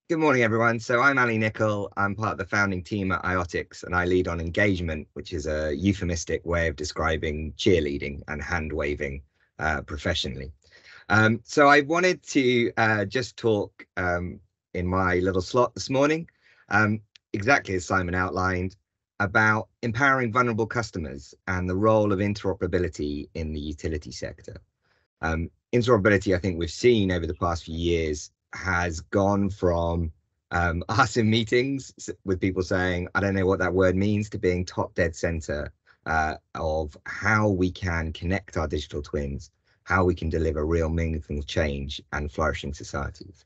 Good morning, everyone. So I'm Nicholl. I'm part of the founding team at Iotics, and I lead on engagement, which is a euphemistic way of describing cheerleading and hand waving professionally. So I wanted to just talk in my little slot this morning, exactly as Simon outlined, about empowering vulnerable customers and the role of interoperability in the utility sector. Interoperability, I think we've seen over the past few years, has gone from us in meetings with people saying, I don't know what that word means, to being top dead center of how we can connect our digital twins, how we can deliver real meaningful change and flourishing societies.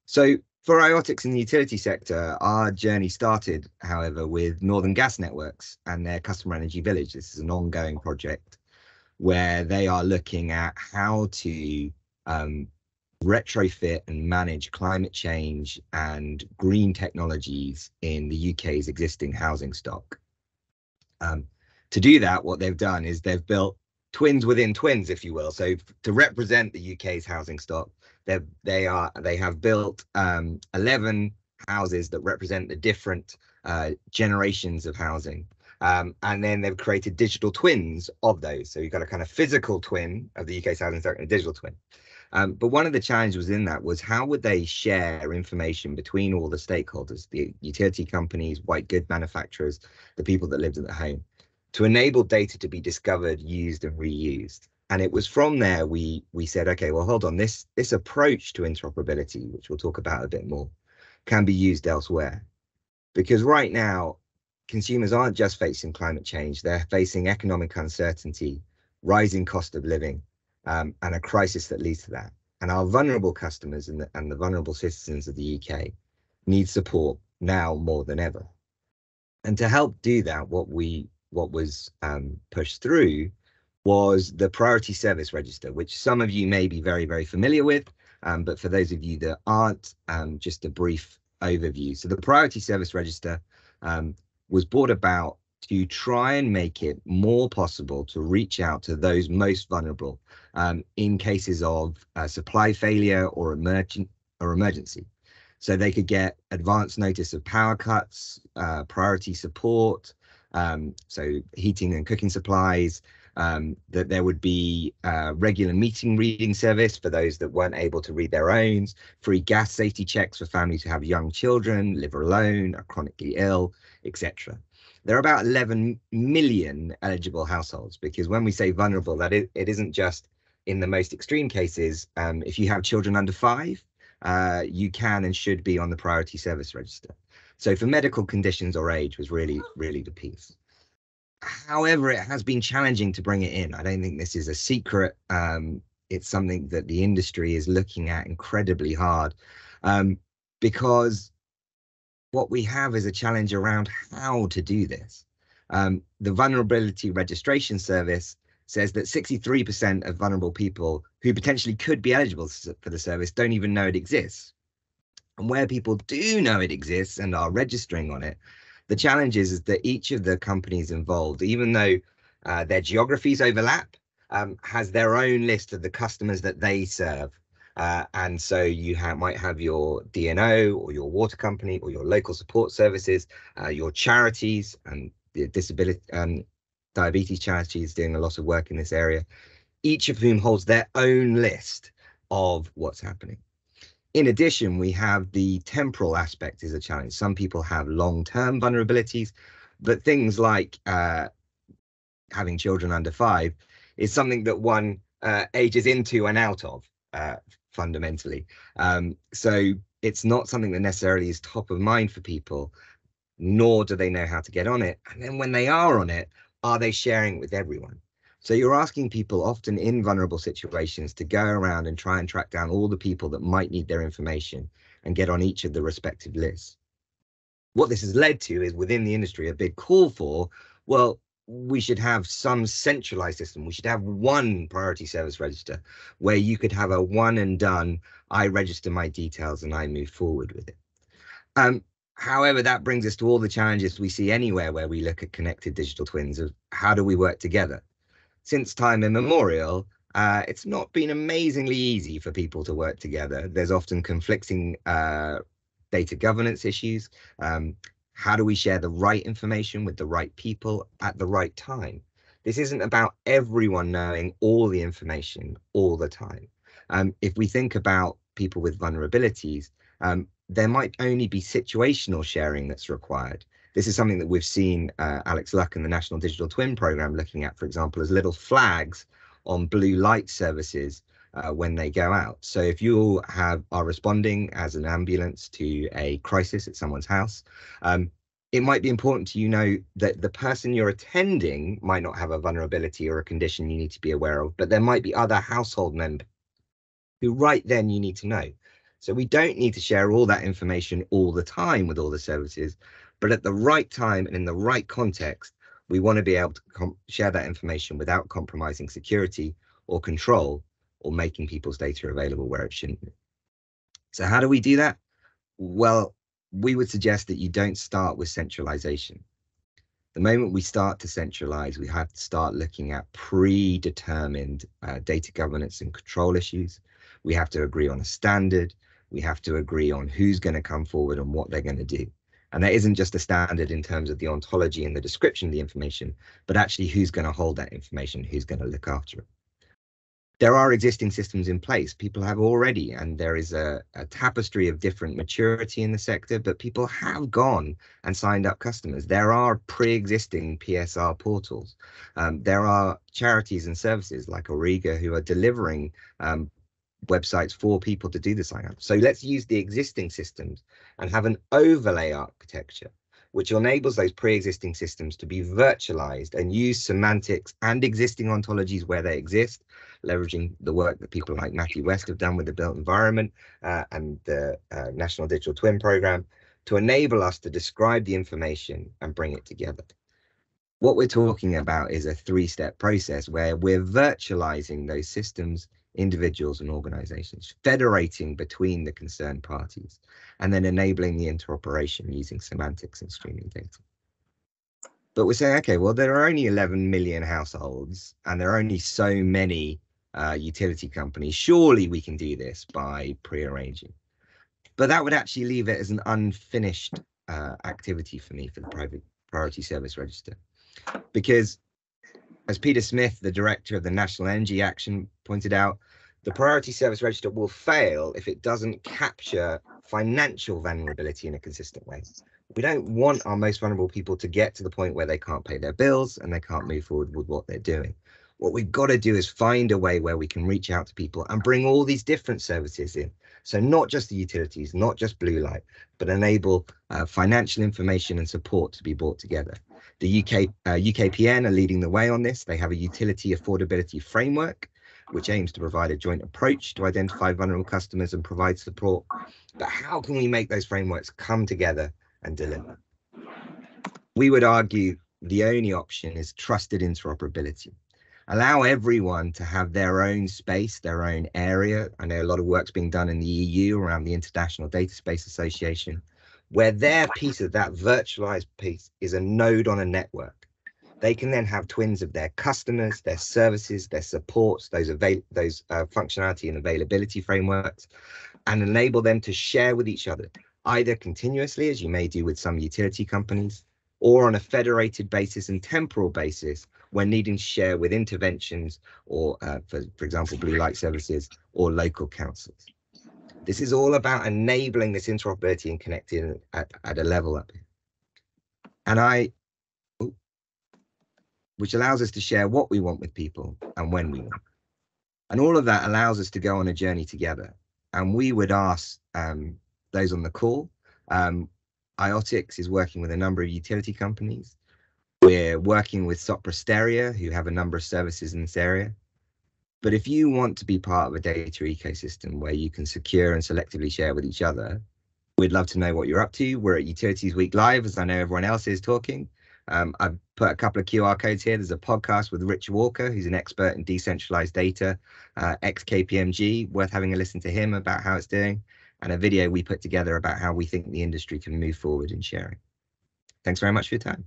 So for Iotics in the utility sector, our journey started, however, with Northern Gas Networks and their Customer Energy Village. This is an ongoing project where they are looking at how to retrofit and manage climate change and green technologies in the UK's existing housing stock. To do that, what they've done is they've built twins within twins, if you will. So to represent the UK's housing stock, they have built 11 houses that represent the different generations of housing. And then they've created digital twins of those. So you've got a kind of physical twin of the UK's housing stock and a digital twin. But one of the challenges in that was how would they share information between all the stakeholders, the utility companies, white good manufacturers, the people that lived at the home, to enable data to be discovered, used and reused. And it was from there we said, okay, well, hold on, this approach to interoperability, which we'll talk about a bit more, can be used elsewhere. Because right now, consumers aren't just facing climate change, they're facing economic uncertainty, rising cost of living, and a crisis that leads to that. And our vulnerable customers and the vulnerable citizens of the UK need support now more than ever. And to help do that, what was pushed through was the Priority Service Register, which some of you may be very, very familiar with. But for those of you that aren't, just a brief overview. So the Priority Service Register was brought about to try and make it more possible to reach out to those most vulnerable in cases of supply failure or emergency. So they could get advance notice of power cuts, priority support, so heating and cooking supplies, that there would be regular meeting reading service for those that weren't able to read their own, free gas safety checks for families who have young children, live alone, are chronically ill, etc. There are about 11 million eligible households, because when we say vulnerable, that it isn't just in the most extreme cases. If you have children under 5, you can and should be on the Priority Service Register. So for medical conditions or age was really, really the piece. However, it has been challenging to bring it in. I don't think this is a secret. It's something that the industry is looking at incredibly hard, because what we have is a challenge around how to do this. The Vulnerability Registration Service says that 63% of vulnerable people who potentially could be eligible for the service don't even know it exists. And where people do know it exists and are registering on it, the challenge is that each of the companies involved, even though their geographies overlap, has their own list of the customers that they serve. And so you might have your DNO or your water company or your local support services, your charities, and the disability diabetes charities doing a lot of work in this area, each of whom holds their own list of what's happening. In addition, we have the temporal aspect is a challenge. Some people have long-term vulnerabilities, but things like having children under 5 is something that one ages into and out of, fundamentally. So it's not something that necessarily is top of mind for people, nor do they know how to get on it. And then when they are on it, are they sharing it with everyone? So you're asking people often in vulnerable situations to go around and try and track down all the people that might need their information and get on each of the respective lists. What this has led to is within the industry a big call for, well, we should have some centralized system. We should have one Priority Service Register where you could have a one and done, I register my details and I move forward with it. However, that brings us to all the challenges we see anywhere where we look at connected digital twins of how do we work together. Since time immemorial, it's not been amazingly easy for people to work together. There's often conflicting data governance issues. How do we share the right information with the right people at the right time? This isn't about everyone knowing all the information all the time. If we think about people with vulnerabilities, there might only be situational sharing that's required. This is something that we've seen Alex Luck and the National Digital Twin Program looking at, for example, as little flags on blue light services when they go out. So if you are responding as an ambulance to a crisis at someone's house, it might be important to know that the person you're attending might not have a vulnerability or a condition you need to be aware of, but there might be other household members who right then you need to know. So we don't need to share all that information all the time with all the services, but at the right time and in the right context, we want to be able to share that information without compromising security or control or making people's data available where it shouldn't be. So how do we do that? Well, we would suggest that you don't start with centralization. The moment we start to centralize, we have to start looking at predetermined data governance and control issues. We have to agree on a standard. We have to agree on who's going to come forward and what they're going to do. And that isn't just a standard in terms of the ontology and the description of the information, but actually who's going to hold that information, who's going to look after it. There are existing systems in place. People have already, and there is a tapestry of different maturity in the sector, but people have gone and signed up customers. There are pre-existing PSR portals. There are charities and services like Auriga who are delivering websites for people to do the sign up. So let's use the existing systems and have an overlay architecture which enables those pre-existing systems to be virtualized and use semantics and existing ontologies where they exist, leveraging the work that people like Matthew West have done with the built environment and the National Digital Twin Program to enable us to describe the information and bring it together. What we're talking about is a three-step process where we're virtualizing those systems, individuals and organizations, federating between the concerned parties, and then enabling the interoperation using semantics and streaming data. But we're saying, okay, well, there are only 11 million households and there are only so many utility companies. Surely we can do this by pre-arranging. But that would actually leave it as an unfinished activity for me for the private priority service register. Because as Peter Smith, the director of the National Energy Action, pointed out, the priority service register will fail if it doesn't capture financial vulnerability in a consistent way. We don't want our most vulnerable people to get to the point where they can't pay their bills and they can't move forward with what they're doing. What we've got to do is find a way where we can reach out to people and bring all these different services in. So not just the utilities, not just blue light, but enable financial information and support to be brought together. The UKPN are leading the way on this. They have a utility affordability framework, which aims to provide a joint approach to identify vulnerable customers and provide support. But how can we make those frameworks come together and deliver? We would argue the only option is trusted interoperability. Allow everyone to have their own space, their own area. I know a lot of work's being done in the EU around the International Data Space Association, where their piece of that virtualized piece is a node on a network. They can then have twins of their customers, their services, their supports, those functionality and availability frameworks, and enable them to share with each other, either continuously, as you may do with some utility companies, or on a federated basis and temporal basis when needing to share with interventions or, for example, blue light services or local councils. This is all about enabling this interoperability and connecting at a level up here. And which allows us to share what we want with people and when we want. And all of that allows us to go on a journey together. And we would ask those on the call, Iotics is working with a number of utility companies. We're working with Sopra Steria, who have a number of services in this area. But if you want to be part of a data ecosystem where you can secure and selectively share with each other, we'd love to know what you're up to. We're at Utilities Week Live, as I know everyone else is talking. I've put a couple of QR codes here. There's a podcast with Rich Walker, who's an expert in decentralized data, ex-KPMG, worth having a listen to him about how it's doing, and a video we put together about how we think the industry can move forward in sharing. Thanks very much for your time.